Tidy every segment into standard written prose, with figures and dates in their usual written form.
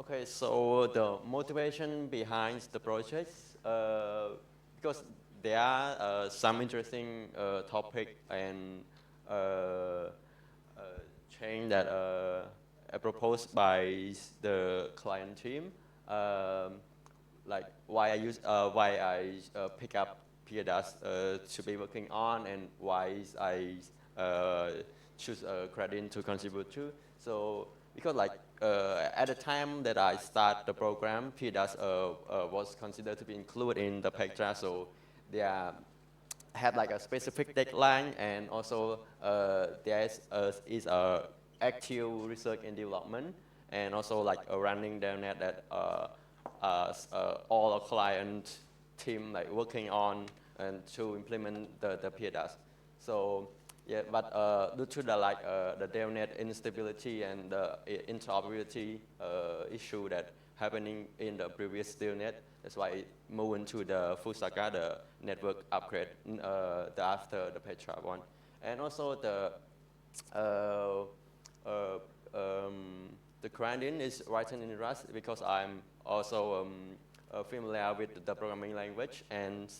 Okay, so the motivation behind the project, because there are some interesting topic and uh, uh, change that proposed by the client team, like why I pick up PeerDAS to be working on, and why I choose Grandine to contribute to. So because like at the time that I start the program, PeerDAS was considered to be included in the PeerDAS, so they have like a specific deadline, and also there is a active research and development, and also like a running DevNet that all our client team like working on and to implement the PeerDAS. So yeah, but due to the DevNet instability and the interoperability issue that happening in the previous DevNet, that's why it moved into the Fusaka, the network upgrade after the Petra one. And also uh, uh, the Grandine is written in Rust because I'm also familiar with the programming language, and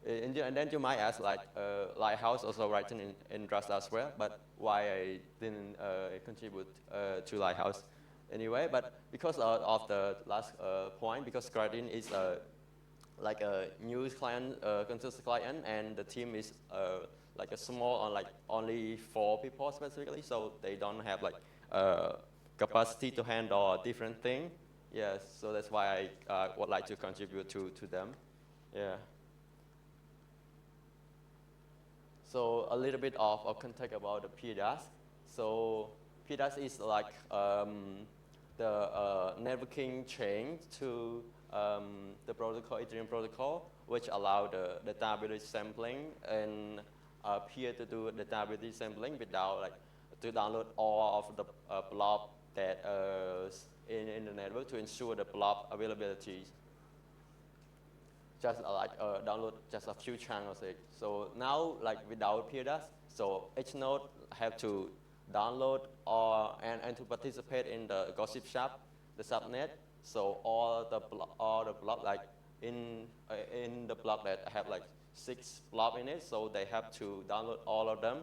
and then you might ask like Lighthouse also written in Rust as well, but why I didn't contribute to Lighthouse anyway. But because of the last point, because Grandine is like a new client, consistent client, and the team is like a small, or like only 4 people specifically, so they don't have like capacity to handle different things. Yes, so that's why I would like to contribute to them. Yeah. So a little bit of context about the PeerDAS. So PeerDAS is like the networking chain to the protocol, Ethereum protocol, which allow the database sampling and peer to do the database sampling without like to download all of the blob that in the network to ensure the blob availability. Just like download just a few chunks of it. So now, like without PeerDAS, so each node have to download and to participate in the gossip shop, the subnet. So all the block like in the block that have like 6 blobs in it, so they have to download all of them.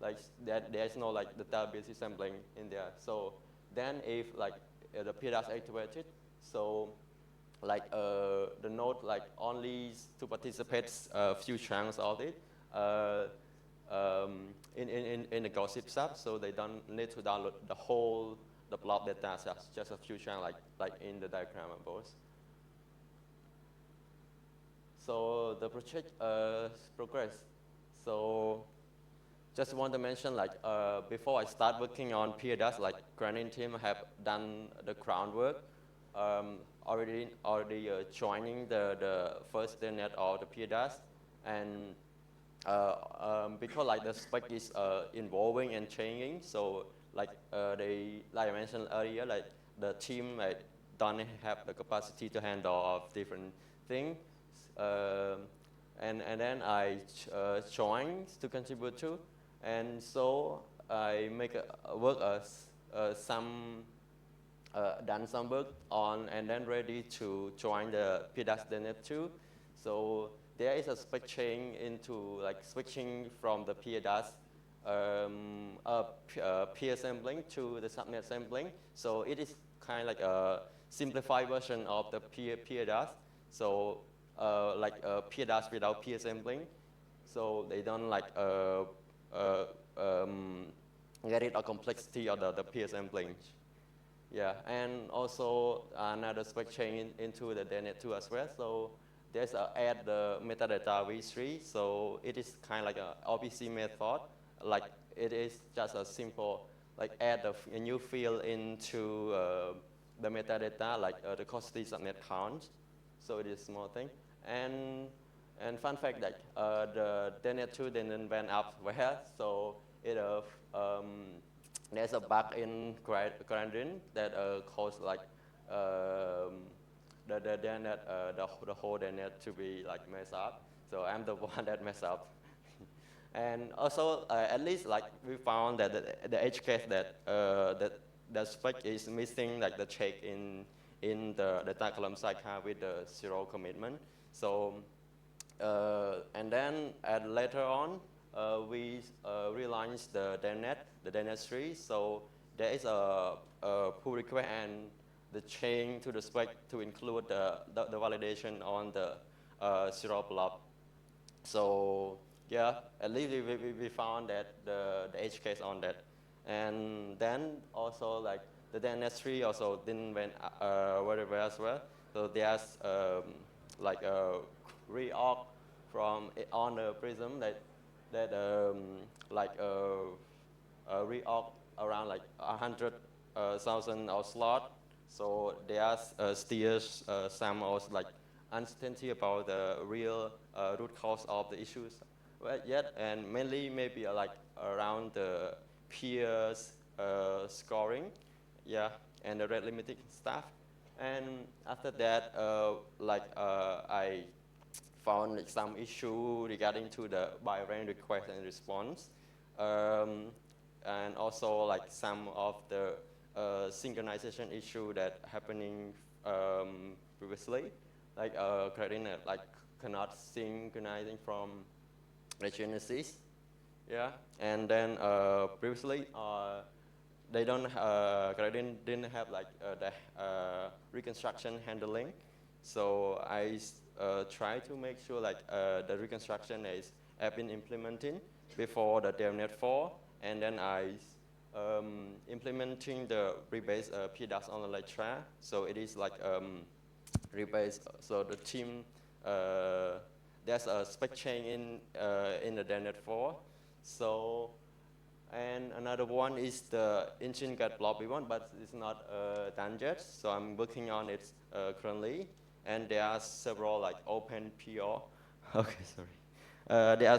Like that, there's no like the database sampling in there. So then if like the PeerDAS activated, so like the node like only to participate a few chunks of it in the gossip stuff, so they don't need to download the whole blob data, just a few chunks like in the diagram above. So the project progress. So just want to mention like before I start working on PeerDAS, like Grandine team have done the groundwork. Already joining the first DevNet or the PeerDAS, and because like the spec is evolving and changing, so like like I mentioned earlier, like the team like don't have the capacity to handle of different things, and then I joined to contribute to, and so I make work some. Done some work on and then ready to join the PeerDAS DevNet 2. So there is a spec change into like switching from the PeerDAS peer sampling to the subnet sampling. So it is kind of like a simplified version of the PeerDAS. So like PeerDAS without peer sampling. So they don't like get rid of complexity of the peer sampling. Yeah, and also another spec change into the DevNet 2 as well. So there's add the metadata v3. So it is kind of like a RPC method. Like it is just a simple, like add a new field into the metadata, like the custody subnet count. So it is a small thing. And fun fact that the DevNet 2 didn't went up well. So it there's a bug in Grandine that caused like the DevNet, the whole DevNet to be like messed up. So I'm the one that messed up. And also, at least like we found that the edge case that the spec is missing like the check in the data column sidecar with the zero commitment. So and then later on we relaunched the DNet tree. So there is a pull request and the change to the spec to include the validation on the zero blob. So yeah, at least we found that the edge case on that. And then also like the DNS tree also didn't went very well as well. So there's like a reorg from on the Prism that like reorg around like 100,000 of slot. So there's still some of like uncertainty about the real root cause of the issues yet, and mainly maybe like around the peers scoring, yeah, and the rate limiting stuff. And after that, I found like, some issue regarding to the by-rank request and response, and also like some of the synchronization issue that happening previously, like Grandine like cannot synchronizing from the Genesis, yeah, and then previously they don't Grandine didn't have like the reconstruction handling, so I try to make sure like the reconstruction have been implemented before the DevNet 4, and then I implementing the rebase PeerDAS on the Elytra, so it is like rebase. So the team there's a spec change in the DevNet 4. So and another one is the engine get blob one, but it's not done yet. So I'm working on it currently, and there are several like open PR. Okay, sorry. There are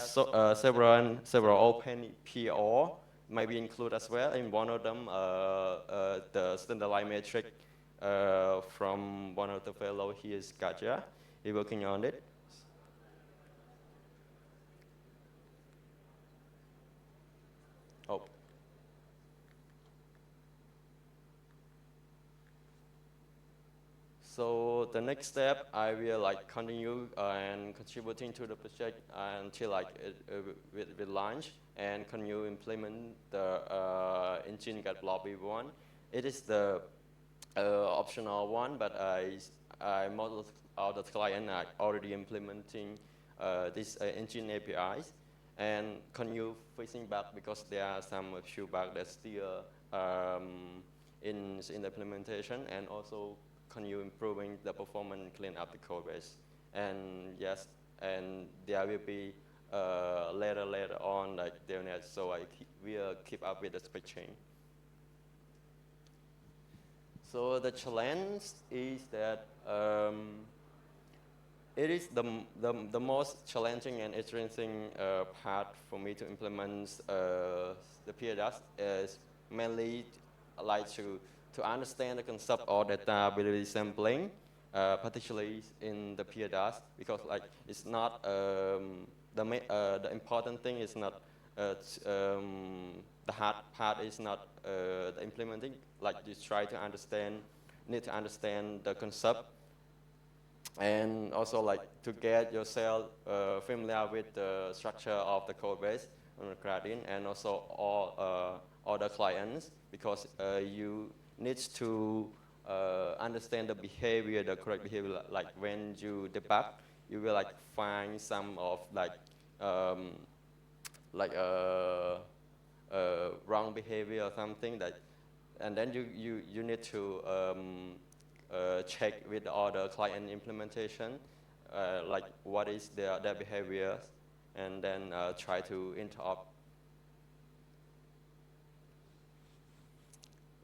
several open PR maybe include as well. In one of them, the standardized metric from one of the fellow here is Gaja. He's working on it. Oh. So the next step, I will like continue and contributing to the project until like it launch and continue implement the engine get blob one. It is the optional one, but most of the client are already implementing this engine APIs and continue facing back because there are some few bugs that still in the implementation, and also continue improving the performance and clean up the code base. And yes, and there will be later on like DevNet, so we'll keep up with the spec chain. So the challenge is that it is the most challenging and interesting part for me to implement the PeerDAS is mainly like to understand the concept of data ability sampling, particularly in the PeerDAS, because like it's not the important thing is not the hard part is not the implementing. Like you try to need to understand the concept, and also like to get yourself familiar with the structure of the code base on the Grandine, and also all the clients, because you need to understand the behavior, the correct behavior. Like when you debug, you will like find some of like wrong behavior or something that, and then you need to check with all the client implementation, like what is their behavior, and then try to interrupt.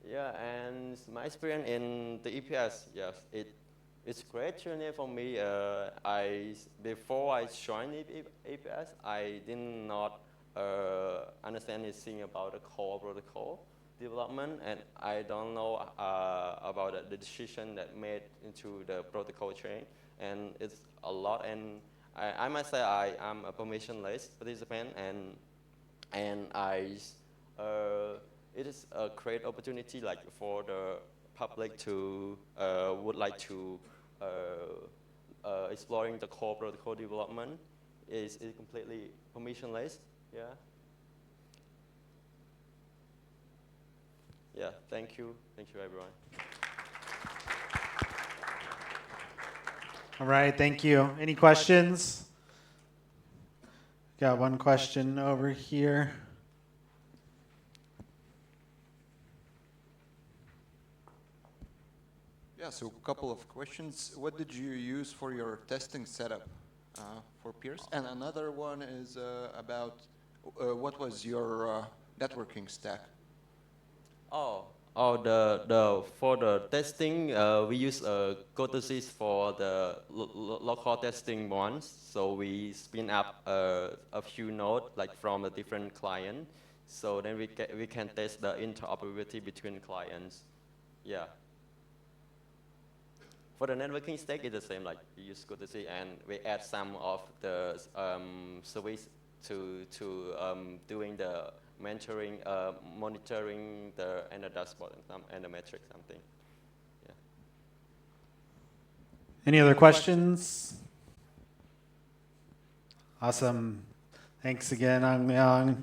Yeah, and my experience in the EPS, yes, it's great journey for me. Before I joined EPS, I did not understand anything about the core protocol development, and I don't know about the decision that made into the protocol chain, and it's a lot. And I must say I am a permissionless participant, and I it is a great opportunity like for the public to would like to exploring the core protocol development. Is completely permissionless. Yeah. Yeah. Thank you. Thank you, everyone. All right, thank you. Any questions? Got one question over here. Yeah, so a couple of questions. What did you use for your testing setup for Peers? And another one is about what was your networking stack? For the testing, we use GoToSys for the local testing ones. So we spin up a few nodes like from a different client. So then we can test the interoperability between clients. Yeah. For the networking stack, it's the same. Like we use GoToSys and we add some of the service to doing the monitoring and the dashboard and the metric something. Yeah. Any other questions? Awesome. Thanks again, Hangleang.